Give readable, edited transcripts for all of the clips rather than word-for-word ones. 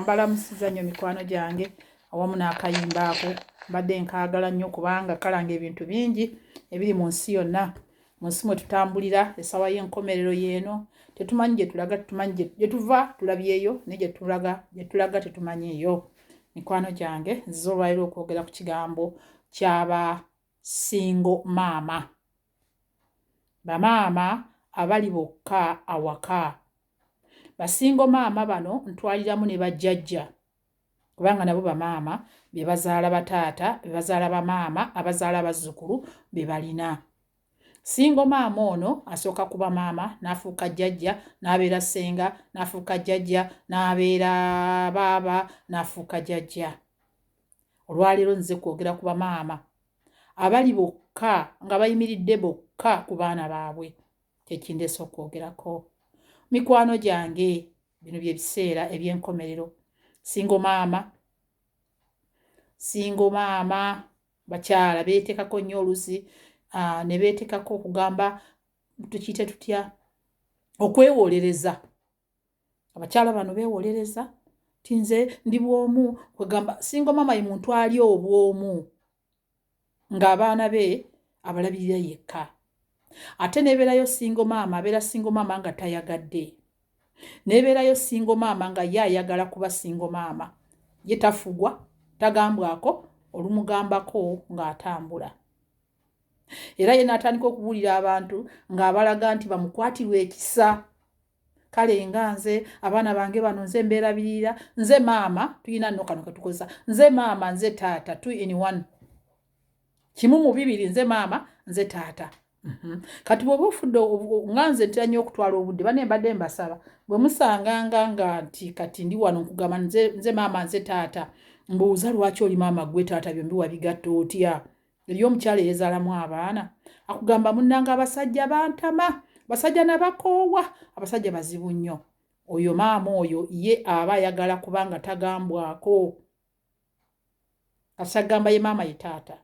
Mbalamusiza nnyo mikwano gyange awamu n'akayimba ako mbadde nkaagala nnyo kubanga kalanga ebintu bingi ebiri mu nsi yonna. Mu nsi mwe tutambulira essaawa y'enkomerero y'eno, tetumanyi gye tulaga, tumanyi gye tuva tulabyeyo, naye gye tulaga tetumanyiiyo. Mikwano gyange nzize olwaliro okwogera ku kigambo ky'abasingo maama. Bamaama abali bokka awaka. Basingo maama bano ntwaliramu ne bajjajja kubanga nabo bamaama be bazaala bataata, be bazaala bamaama, abazaala bazzukulu be balina. Singo maama ono asooka kuba maama n'afuuka jjajja, n'abeera ssenga, n'afuuka jjajja, n'abeera baaba, n'afuuka jjajja. Olwaleero nze kwogera ku bamaama abali bokka nga bayimiridde bokka ku baana baabwe, kyekindeese okwogerako. Mikwano gyange bino bye biseera eby'enkomerero. Singo maama bakyala beetekako nnyo oluzi ne beetekako okugamba tukiyite tutya, okwewolereza. Abakyala bano beewolereza ti nze ndi bwomu, kwegamba singo maama ye muntu ali obwomu ng'abaana be abalabirira yekka. Ate nebeerayo singo maama, abeera singo maama nga tayagadde. Nebeerayo singo maama nga ye ayagala kuba singo maama. Ye tafugwa, tagambwako, olumugambako ng'atambula. Era ye n'atandika okubuulira abantu ng'abalaga nti bamukwatirwe ekisa. Kale nga nze abaana bange bano nze mbeerabirira, nze maama, tulina nno kano ketukozesa, nze maama nze taata, 2 in 1. Kimu mu bibiri, nze maama nze taata. Kati bw'oba ofudde nganze ntera nnyo okutwala obudde bane mbadde mbasaba bwe musanganga nga nti kati ndi wano nkugamba nze maama nze taata mbuuza lwaki oli maama gwe taata byombi wabigatta otya eriyo omukyala eyezaalamu abaana akugamba munnanga abasajja bantama basajja nabakoowa abasajja bazibu nnyo oyo maama oyo ye aba ayagala kubanga tagambwako asagamba ye maama ye taata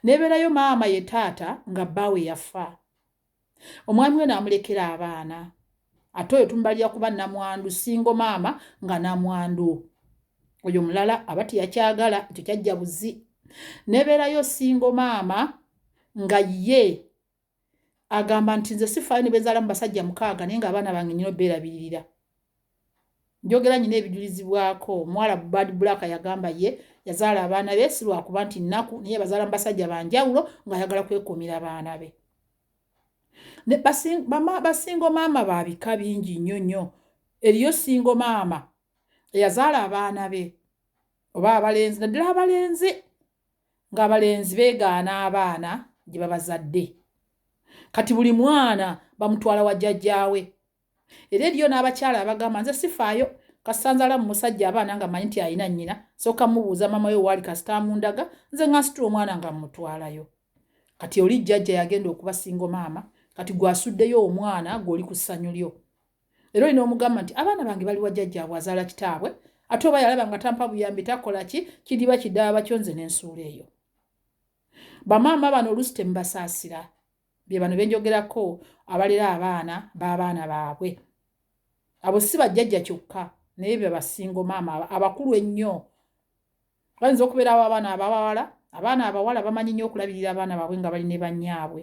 nebeerayo maama ye taata nga bbaawe yafa omwami we n'amulekera abaana ate oyo tumubalira kuba namwandu singo maama nga namwandu oyo mulala aba teyakyagala ekyo kyajja buzi nebeerayo singo maama nga ye agamba nti nze sifaayo ne benzaala mu basajja 6 naye ng'abaana bange nnina obbeerabiririra njogera nyina ebijulizibwako omuwala Bad Black yagamba ye yazaala abaana be si lwakuba nti nnaku naye bazaala mu basajja banjawulo ng'ayagala kwekuumira abaana be basingo maama babika bingi nnyo nnyo eriyo singo maama eyazaala abaana be oba abalenzi naddala abalenzi ng'abalenzi beegaana abaana gye babazadde kati buli mwana bamutwala wa jjajjaawe era eriyo n'abakyala abagamba nze sifaayo kasanzala mu musajja abaana nga manyi nti alina nnyina sooka mubuuza mama we waali kasita amundaga nze ngansitula omwana nga mmutwalayo kati oli jjajja yagenda okuba singo maama kati gwasuddeyo omwana gw'oli ku ssanyu lyo era olina omugamba nti abaana bange bali wa jjajjaabwe azaala kitaabwe ate oba yalaba nga tampa buyambi takola ki kidiba kidaaba kyo nze n'ensuula eyo bamaama bano oluusi temubasaasira bye bano benjogerako abalera abaana b'abaana baabwe abo si bajjajja kyokka naye be basingo maama abakulu ennyo bayinza okubeerawo abaana abawala bamanyi nnyo okulabirira abaana baabwe nga bali ne bannyaabwe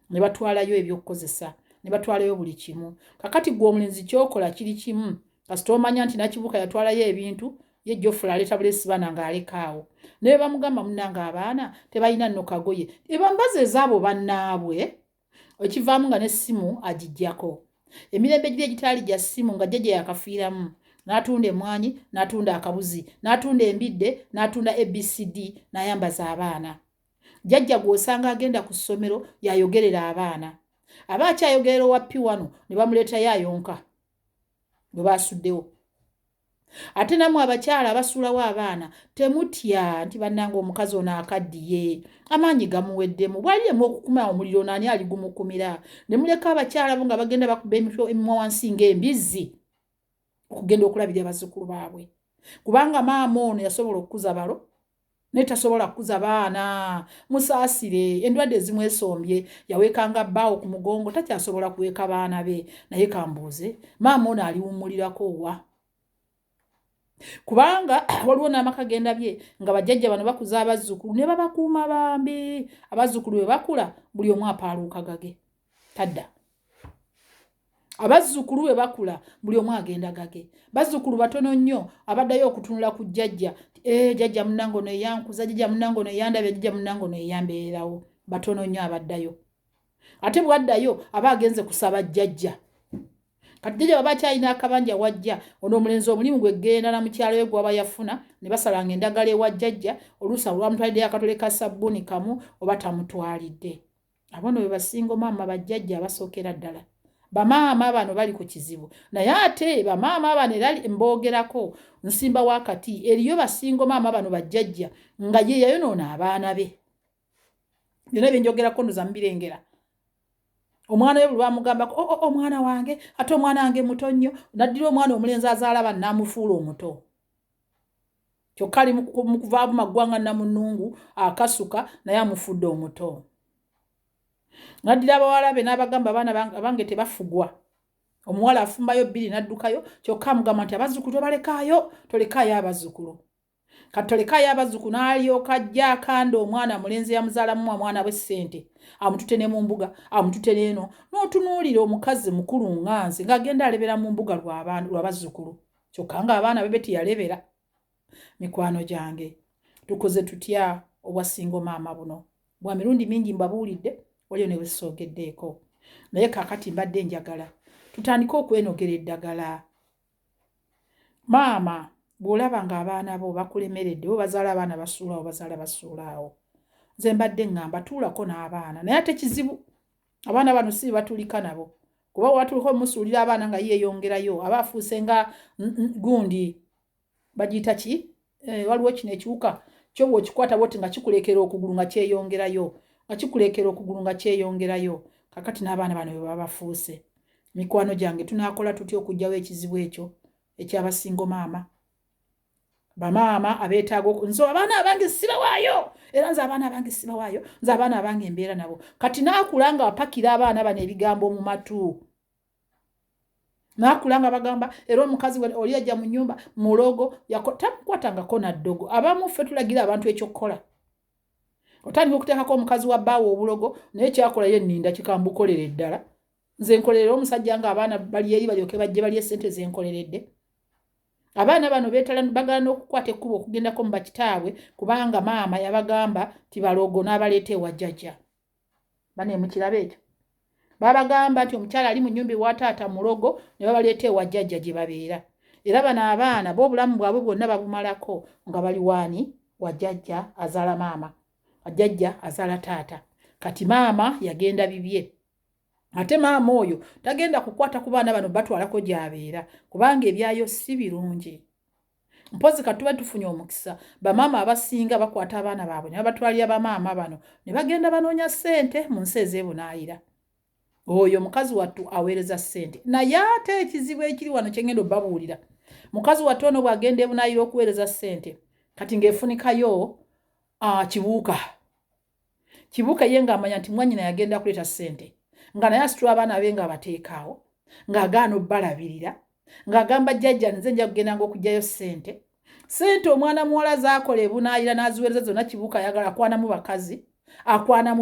ne batwalayo ebyokukozesa ne batwalayo buli kimu kakati gwe omulenzi kyokola kiri kimu kasita omanya nti nakibuka yatwalayo ebintu ye Jofula aleeta bulesi baana ng'alekaawo naye bamugamba munnanga abaana tebalina nno kagoye ebambaze ezaabo bannaabwe ekivaamu nga n'essimu agijjako emirembe giri egitaali gya ssimu nga jjajja yakafiiramu n'atunda emmwanyi n'atunda akabuzi n'atunda embidde n'atunda ABCD n'ayambaza abaana jjajja gw'osanga agenda ku ssomero yayogerera abaana aba akyayogerera owappi wano ne bamuleetayo ayonka bwe baasuddewo ate nammwe abakyala abasuulawo abaana temutya nti bannanga omukazi ono akaddiye amaanyi gamuweddemu bw'aliremu okukuma omuliro naani aligumukumira ne muleka abakyala bo nga bagenda bakuba emimwa wansi ng'embizzi okugenda okulabirira bazzukulu baabwe kubanga maama ono yasobola okukuza balo naye tasobola kukuza baana musaasire endwadde ezimwesombye yaweekanga bbaawo ku mugongo takyasobola kuweeka baana be naye kambuuze maama ono aliwummulirako wa kubanga waliwo n'amaka gendabye nga bajjajja bano bakuza abazzukulu ne babakuuma bambi abazzukulu bwe bakula buli omu apaaluuka gage tadda abazzukulu bwe bakula buli omu agenda gage bazzukulu batono nnyo abaddayo okutunula ku jjajja jjajja munnange ono eyankuza jjajja munnange ono eyandabye jjajja munnange ono eyambeererawo batono nnyo abaddayo ate bwaddayo aba agenze kusaba jjajja kati jjajja baba akyalina akabanja wajja ono omulenzi omulimu gwe genda na mukyalo we gwaba yafuna ne basalanga endagala ewa jjajja oluusa olwamutwaliddeyo akatole ka sabbuuni kamu oba tamutwalidde abono bwe basingo maama bajjajja abasookera ddala bamaama bano bali ku kizibu naye ate bamaama bano era mboogerako nsimba wakati eriyo basingo maama bano bajjajja nga ye yayonoona abaana be byonna byenjogerako ndoza mubirengera omwana we buli bamugambako omwana wange ate omwana wange muto nnyo naddira omwana omulenzi azaala bano n'amufuula omuto kyokka ali mu kuvaamu maggwanga namunungu akasuka naye amufudde omuto naddira abawala be n'abagamba abaana abange tebafugwa omuwala afumbayo 2 n'addukayo kyokka amugamba nti abazzukulu tolekaayo abazzukulu kati tolekaayo abazzukulu n'alyoka ajja akanda omwana mulenzi yamuzaalamu omwana we ssente amutute ne mu mbuga amutute n'eno n'otunuulira omukazi mukulu nganze ng'agenda alebera mu mbuga lw'abazzukulu kyokka ng'abaana be teyalebera mikwano gyange tukoze tutya obwasingo maama buno bwa mirundi mingi mbabuulidde waliyo ne wesoogeddeeko naye kaakati mbadde njagala tutandike okwenogera eddagala maama bw'olaba ng'abaana bo bakulemeredde bo bazaala abaana basuulaawo bazaala basuulaawo nze mbadde ŋŋamba tuulako n'abaana naye ate kizibu abaana bano si batulika nabo kuba watulika omusuulira abaana nga yeeyongerayo aba afuuse nga gundi bagiyita ki waliwo kino ekiwuka kyo bw'okikwata bwoti nga kikuleekera okugulu nga kyeyongerayo kakati n'abaana bano bwe baba bafuuse. Mikwano gyange tunaakola tutya okugyawo ekizibu ekyo ekyabasingo maama bamaama abeetaaga nze abaana abange sibawaayo era nze abaana abange sibawaayo nze abaana abange embeera nabo kati naakula nga apakira abaana bano ebigambo mu matu naakula nga bagamba era omukazi oli ajja mu nnyumba mulogo tamukwatangako na ddogo abamu ffe tulagira abantu ekyokukola otandika okuteekako omukazi wa bbaawo obulogo naye kyakola ye nninda kikambukolera eddala nze nkolerera omusajja nga abaana bali eri balyoke bajje balye ssente ze nkoleredde. Abaana bano bagala n'okukwata ekkubo okugendako mu bakitaabwe kubanga maama yabagamba tibalogo n'abaleeta ewa jjajja. Bane mukiraba ekyo babagamba nti omukyala ali mu nnyumba ewa taata mulogo ne babaleeta ewa jjajja gye babeera. Era bano abaana b'obulamu bwabwe bwonna babumalako nga bali waani wa jjajja azaala maama jjajja azaala taata. Kati maama yagenda bibye. Ate maama oyo tagenda kukwata ku baana bano batwalako gy'abeera kubanga ebyayo si birungi. Mpozi katuba tufunye omukisa bamaama abasinga bakwata abaana baabwe ne babatwalira bamaama bano ne bagenda banoonya ssente mu nsi ez'ebunaayira. Oyo mukazi wattu aweereza ssente naye ate ekizibu ekiri wano kye ngenda obbabuulira mukazi wattu ono bw'agenda ebunaayira okuweereza ssente kati ng'efunikayo kibuuka ye ng'amanya nti mwannyina yagenda kuleeta ssente nga naye asitula abaana be nga abateekaawo ng'agaana obbalabirira ng'agamba jjajja nze nja kugenda ng'okugyayo ssente omwana muwala zaakola ebunaayira n'aziweereza zonna kibuuka ayagala akwanamu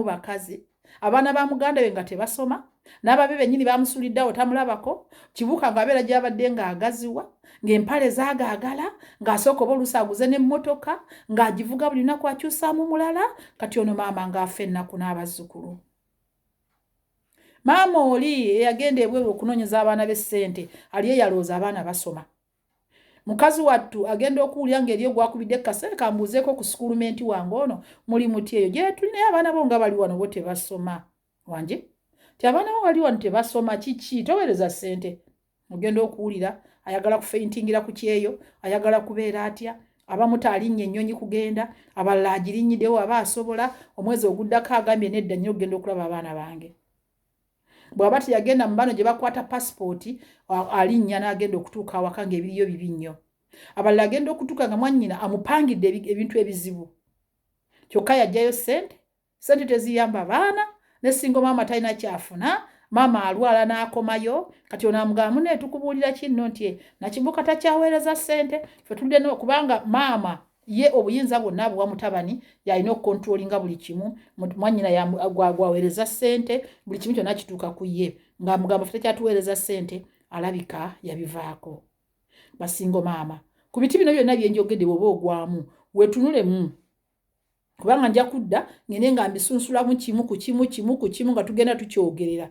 bakazi abaana ba muganda be nga tebasoma n'ababe bennyini bamusuuliddeawo tamulabako kibuuka ng'abeera gy'abadde ng'agaziwa ng'empale zaagaagala ng'asooka oba oluusi aguze n'emmotoka ng'agivuga buli lunaku akyusaamu mulala kati ono maama ng'afa ennaku n'abazzukulu. Maama oli eyagenda ebweru okunoonyeza abaana be ssente ali eyalowooza abaana basoma. Mukazi wattu agenda okuwulira ng'eri gwakubidde kasere kambuuzeeko ku sukulumenti wange ono muli muti eyo gye tuli naye abaana bo nga bali wano bo tebasoma wanje ti abaana bo bali wano tebasoma kiki toweereza ssente ogenda okuwulira ayagala kufeintingira ku kyeyo ayagala kubeera atya abamu taalinnye ennyonyi kugenda abalala agirinnyidewo aba asobola omwezi oguddako agambye nedda nnyo okugenda okulaba abaana bange. Bw'aba teyagenda mu bano gye bakwata pasipooti alinnya n'agenda okutuuka awaka ng'ebiriyo bibi nnyo. Abalala agenda okutuuka nga mwannyina amupangidde ebintu ebizibu. Kyokka yajjayo ssente teziyamba baana ne singa maama talina kyafuna maama alwala n'akomayo kati ono amugamba munne tukubuulira kinno nti nakibuuka takyaweereza ssente ffe tulidde kubanga maama ye obuyinza bwonna buwa mutabani yalina okukontrolinga buli kimu mwannyina gwaweereza ssente buli kimu kyonna kituuka ku ye ng'amugamba ffe takyatuweereza ssente alabika yabivaako. Basingo maama ku biti bino byonna byenjogedde bw'oba ogwamu weetunulemu kubanga nja kudda ngende nga mbisunsulamu kimu ku kimu nga tugenda tukyogerera.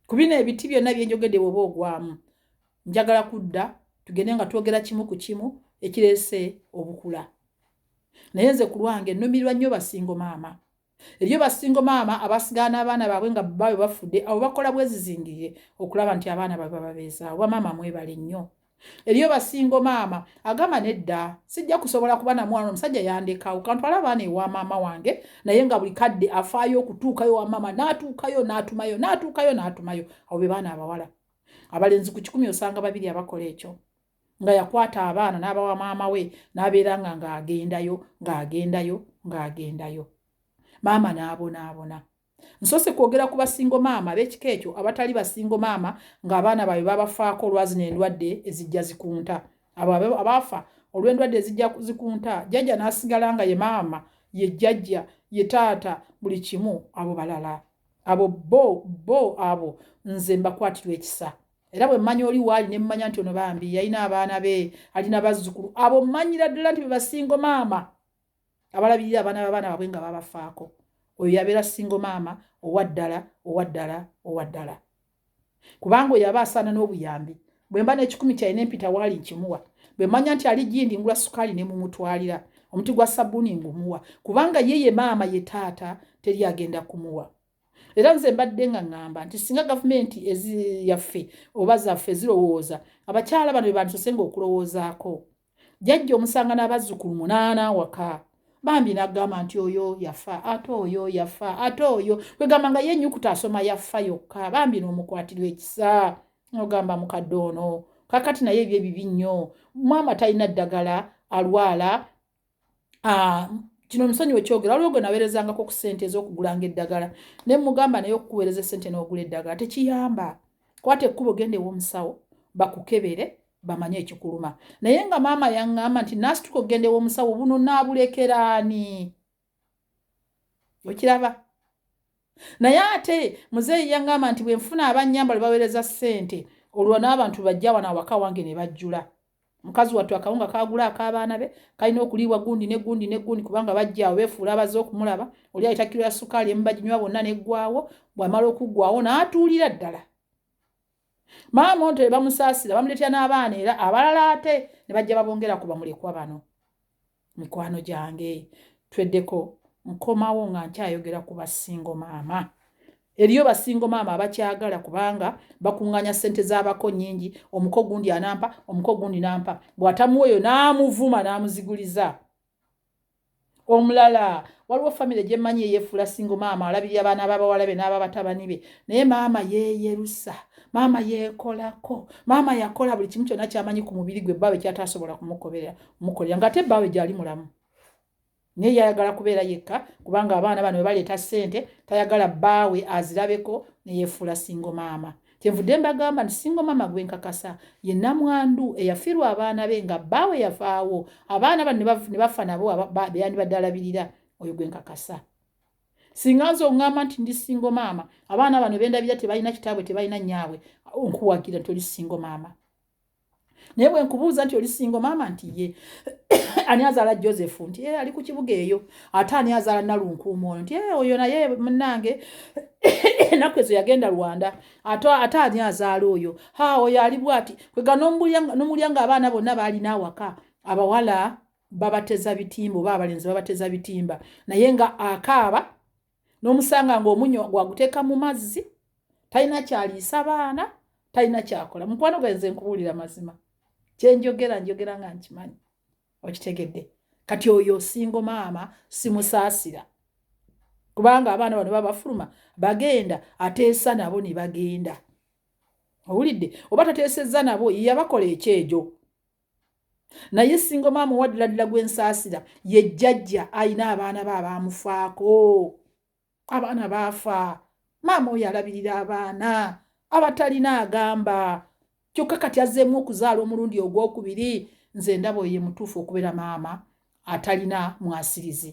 Ku bino ebiti byonna byenjogedde bw'oba ogwamu njagala kudda tugende nga twogera kimu ku kimu ekireese obukula. Naye nze ku lwange nnumirwa nnyo basingo maama. Eriyo basingo maama abasigala n'abaana baabwe nga baabwe bafudde abo bakola bwezizingirire okulaba nti abaana baabwe babeezaawo. Bamaama mwebale nnyo. Eriyo basingo maama agamba nedda sijja kusobola kuba na mwana omusajja yandekawo kantwala abaana ewa maama wange naye nga buli kadde afaayo okutuukayo wa maama n'atuukayo n'atumayo abo be baana abawala. Abalenzi ku 10 osanga 2 abakola ekyo. Nga yakwata abaana n'abawa maama we n'abeera ng'agendayo. Maama n'abonaabona. Nsoose kwogera ku basingo maama ab'ekika ekyo abatali basingo maama ng'abaana baabwe babafaako olwazina endwadde ezijja zikunta. Abo abaafa olw'endwadde ezijja zikunta jjajja n'asigala nga ye maama ye jjajja ye taata buli kimu abo balala. Abo bo abo nze mbakwatirwa ekisa. Era bwe mmanya oli waali ne mmanya nti ono bambi yalina abaana be alina bazzukulu abo mmanyira ddala nti be basingo maama abalabirira abaana b'abaana baabwe nga babafaako. Oyo yabeera singo maama owaddala. Kubanga oyo aba asaana n'obuyambi. Bwe mba n'ekikumi kyalina empita waali nkimuwa. Bwe mmanya nti ali gindi ngula sukaali ne mumutwalira. Omuti gwa sabbuuni ngumuwa. Kubanga ye maama ye taata teri agenda kumuwa. era nze mbadde nga ngamba nti singa gavumenti yaffe oba zaffe zirowooza abakyala bano bebantu senga okulowoozaako jjajja omusanga n'abazzukulu 8 waka bambi n'agamba nti oyo yafa ate oyo yafa ate oyo kwegamba nga ye ennyukuta asoma yafa yokka bambi n'omukwatirwa ekisa ogamba mukadde ono kakati naye ebyo ebibi nnyo mwama talina ddagala alwala kino omusonyi wekyogera waliwo gwe naweerezangako ku ssente ez'okugulanga eddagala ne mugamba naye okukuweereza essente n'ogula eddagala tekiyamba kwata ekkubo gende ew'omusawo bakukebere bamanye ekikuluma naye nga maama yaŋŋamba nti naasituka okugenda ew'omusawo buno naabulekeraani okiraba naye ate muzeeyi yaŋŋamba nti bwe nfuna abannyamba lwe baweereza ssente olwo n'abantu bajja wano awaka wange ne bajjula mukazi wattu akawunga kagula ak'abaana be kalina okuliibwa gundi ne gundi ne gundi kubanga bajja awo beefuula abaze okumulaba oli ayita kiro ya sukaali emu baginywa bonna neggwawo bw'amala okuggwawo n'atuulira ddala maama onto ne bamusaasira bamuleetera n'abaana era abalala ate ne bajja babongera ku bamulekwa bano mikwano gyange tweddeko nkomawo nga nkyayogera ku basingo maama eriyo basingo maama abakyagala kubanga bakuŋŋanya ssente z'abako nnyingi omuko gundi anampa omuko gundi nampa bw'atamuwa oyo n'amuvuma n'amuziguliza omulala waliwo famire gye mmanyi eyeefuula singo maama alabirira abaana b'abawala be n'ababatabani be naye maama yeeyerusa maama yeekolako maama yakola buli kimu kyonna kyamanyi ku mubiri gwe bbaawe kyataasobola kumukolera ng'ate bbaawe gy'ali mulamu naye yayagala kubeera yekka kubanga abaana bano bwe baleeta ssente tayagala bbaawe azirabeko ne yeefuula singo maama kyenvudde mbagamba nti singo maama gwe nkakasa ye nnamwandu eyafiirwa abaana be nga bbaawe yafaawo abaana bano ne bafa nabo beyandibadde alabirira oyo gwe nkakasa singa nze oŋŋamba nti ndi singo maama abaana bano bendabira tebalina kitaabwe tebalina nnyaawe nkuwagira nti oli singo maama naye bwe nkubuuza nti oli singo maama nti ye ani azaala Joseph nti ali ku kibuga eyo ate ani azaala Nalunkuuma ono nti oyo naye munnange ennaku ezo yagenda Rwanda ate ani azaala oyo oyo ali bw'ati kwega n'omulyanga abaana bonna baalina awaka abawala babateza bitimba oba abalenzi babateza bitimba naye nga akaaba n'omusanga ng'omunyo gwaguteeka mu mazzi talina kyaliisa baana talina kyakola mukwano gwenze nkubuulira mazima kyenjogera njogera nga nkimanyi okitegedde kati oyo singo maama simusaasira kubanga abaana bano babafuluma bagenda ateesa nabo ne bagenda owulidde oba tateesezza nabo yabakola ekyejo naye singo maama owaddiradira gwensaasira ye jjajja ayina abaana be abaamufaako abaana baafa maama oyo alabirira abaana abatalina agamba kyokka kati azzeemu okuzaala omulundi ogwokubiri nze ndaba oyo ye mutuufu okubeera maama atalina mwasirizi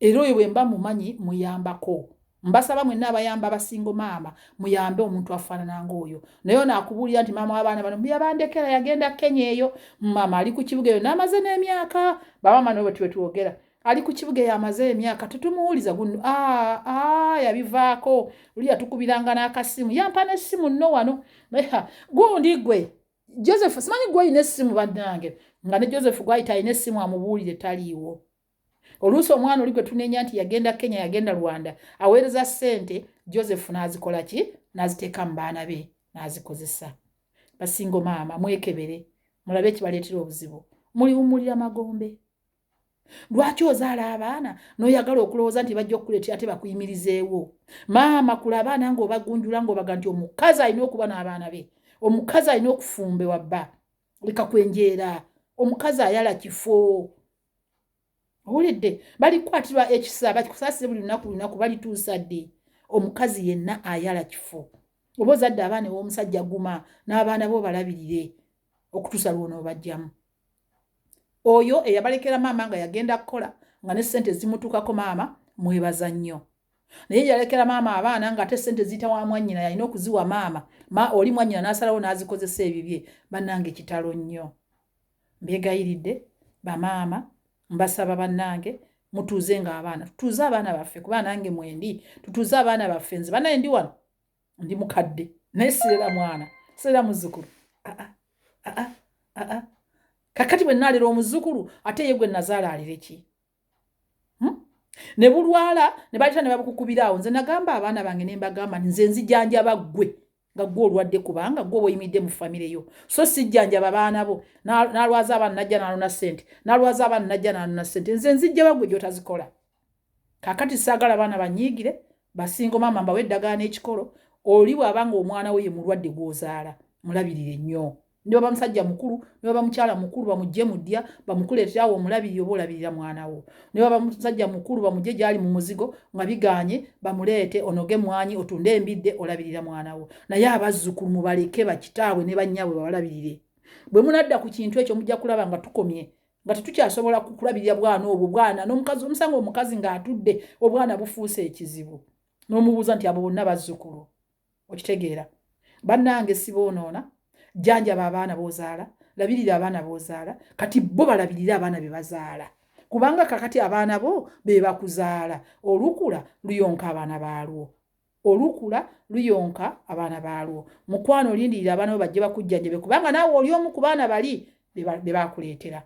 era oyo bwe mba mumanyi muyambako mbasaba mwenna abayamba abasingo maama muyambe omuntu afaanana ng'oyo naye naakubuulira nti maama w'abaana bano yabandekera yagenda Kenya eyo maama ali ku kibuga eyo n'amaze n'emyaka bamaama nabo bwe twogera ali ku kibuga eyo amaze emyaka tetumuwuliza guno yabivaako luli yatukubiranga n'akasimu yampa n'essimu nno wano gundi gwe Joseph simanyi gwe alina essimu bannange nga ne Joseph gwayita alina essimu amubuulire taliiwo oluusi omwana oli gwe tunenya nti yagenda Kenya yagenda Rwanda aweereza ssente Joseph n'azikola ki n'aziteeka mu baana be n'azikozesa basingo maama mwekebere mulabe ekibaleetera obuzibu muliwummulira magombe lwaki ozaala abaana n'oyagala okulowooza nti bajja okukuleetera ate bakuyimirizeewo maama kula abaana ng'obagunjula ng'obaga nti omukazi alina okuba n'abaana be omukazi alina okufumbibwa bba leka kwenjeera omukazi ayala kifo owulidde balikwatirwa ekisa bakikusaasire buli lunaku balituusa ddi omukazi yenna ayala kifo oba ozadde abaana ew'omusajja guma n'abaana bo balabirire okutuusa lw'onoobajjamu oyo eyabalekera maama nga yagenda kukola nga ne ssente zimutuukako maama mwebaza nnyo naye yalekera maama abaana nga ate ssente ziyita wa mwannyina yalina okuziwa maama oli mwannyina n'asalawo n'azikozesa ebibye bannange kitalo nnyo mbegayiridde bamaama mbasaba bannange mutuuze nga abaana tutuuze abaana baffe kuba nange mwendi tutuuze abaana baffe nze banaye ndi wano ndi mukadde naye sirera mwana sirera muzzukulu kakati bwe naalera omuzzukulu ate ye gwe nazaala alire ki ne bulwala ne baleta ne babukukubiraawo nze nagamba abaana bange ne mbagamba nze nzijanjaba ggwe nga ggwe olwadde kubanga ggwe oyimidde mu famire yo so sijjanjaba abaana bo n'alwaza abaana najja n'alona ssente n'alwaza abaana najja n'alona ssente nze nzijjaba ggwe gy'otazikola kaakati saagala abaana banyiigire basingo maama mbawe eddagala n'ekikolo oli bw'abanga omwana we ye mulwadde gw'ozaala mulabirire nnyo ne baba musajja mukulu ne baba mukyala mukulu bamugye mu ddya bamukuleeterawo omulabirire oba olabirira mwana wo ne baba musajja mukulu bamugye gy'ali mu muzigo nga biganye bamuleete onoge mwanyi otunde embidde olabirira mwana wo naye abazzukulu mubaleke bakitaabwe ne bannyaabwe babalabirire bwe munadda ku kintu ekyo mujja kulaba nga tukomye nga tetukyasobola kulabirira bwana obwo bwana n'omukazi omusanga omukazi ng'atudde obwana bufuuse ekizibu n'omubuuza nti abo bonna bazzukulu okitegeera bannange siboonoona jjanjaba abaana b'ozaala labirira abaana b'ozaala kati bo balabirira abaana be bazaala kubanga kakati abaana bo be bakuzaala olukula luyonka abaana baalwo olukula luyonka abaana baalwo mukwano olindirira abaana bo bajje bakujjanjabe kubanga naawe oli omu ku baana bali be bakuleetera